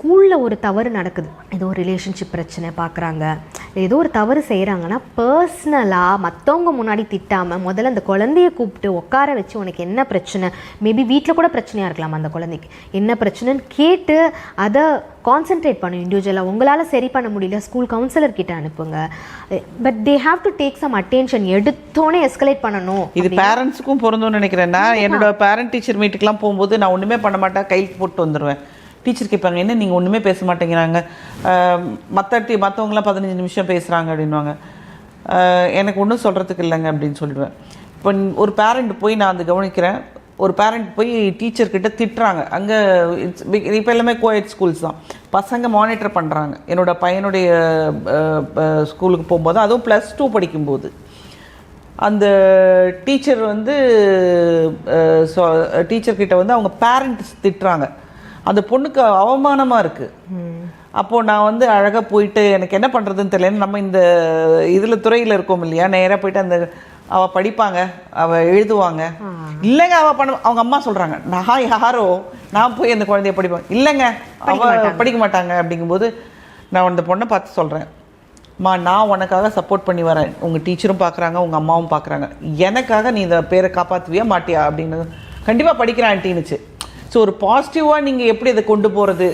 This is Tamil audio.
ஸ்கூலில் ஒரு தவறு நடக்குது, ஏதோ ஒரு ரிலேஷன்ஷிப் பிரச்சனை பார்க்குறாங்க, ஏதோ ஒரு தவறு செய்கிறாங்கன்னா பர்சனலாக மற்றவங்க முன்னாடி திட்டாமல் முதல்ல அந்த குழந்தைய கூப்பிட்டு உட்கார வச்சு உனக்கு என்ன பிரச்சனை, மேபி வீட்டில் கூட பிரச்சனையாக இருக்கலாம், அந்த குழந்தைக்கு என்ன பிரச்சனைன்னு கேட்டு அதை கான்சென்ட்ரேட் பண்ணும் இண்டிவிஜுவலாக. உங்களால் சரி பண்ண முடியல, ஸ்கூல் கவுன்சிலர் கிட்ட அனுப்புங்க. But they have to take some attention. எடுத்தோன்னே எஸ்கலேட் பண்ணணும். இது பேரண்ட்ஸுக்கும் பொருந்தும்னு நினைக்கிறேன். நான் என்னோட பேரண்ட் டீச்சர் மீட்டுக்கெலாம் போகும்போது நான் ஒன்றுமே பண்ண மாட்டேன், கைக்கு போட்டு வந்துடுவேன். டீச்சர் கேட்பாங்க, என்ன நீங்கள் ஒன்றுமே பேச மாட்டேங்கிறாங்க, மற்றவங்களாம் 15 நிமிஷம் பேசுகிறாங்க அப்படின்வாங்க. எனக்கு ஒன்றும் சொல்கிறதுக்கு இல்லைங்க அப்படின்னு சொல்லிடுவேன். இப்போ ஒரு பேரண்ட் போய் நான் அதை கவனிக்கிறேன், ஒரு பேரண்ட் போய் டீச்சர்கிட்ட திட்டுறாங்க. அங்கே இப்போ எல்லாமே கோஎட் ஸ்கூல்ஸ் தான், பசங்க மானிட்டர் பண்ணுறாங்க. என்னோட பையனுடைய ஸ்கூலுக்கு போகும்போது, அதுவும் +2 படிக்கும்போது, அந்த டீச்சர் வந்து டீச்சர்கிட்ட வந்து அவங்க பேரண்ட்ஸ் திட்டுறாங்க. அந்த பொண்ணுக்கு அவமானமாக இருக்குது. அப்போது நான் வந்து அழகாக போயிட்டு எனக்கு என்ன பண்ணுறதுன்னு தெரியல. நம்ம இந்த இதில் துறையில் இருக்கோம் இல்லையா, நேராக போயிட்டு அந்த அவள் படிப்பாங்க, அவள் எழுதுவாங்க, இல்லைங்க அவள் அவங்க அம்மா சொல்கிறாங்க, நான் யாரோ நான் போய் அந்த குழந்தைய படிப்பேன், இல்லைங்க அவள் படிக்க மாட்டாங்க. அப்படிங்கும்போது நான் அந்த பொண்ணை பார்த்து சொல்கிறேன், மா நான் உனக்காக சப்போர்ட் பண்ணி வரேன், உங்கள் டீச்சரும் பார்க்குறாங்க, உங்கள் அம்மாவும் பார்க்குறாங்க, எனக்காக நீ இந்த பேரை காப்பாற்றுவியா மாட்டியா அப்படின்னு. கண்டிப்பாக படிக்கிறேன் ஆன்ட்டின்னுச்சு. ஸோ ஒரு பாசிட்டிவாக நீங்கள் எப்படி அதை கொண்டு போகிறது.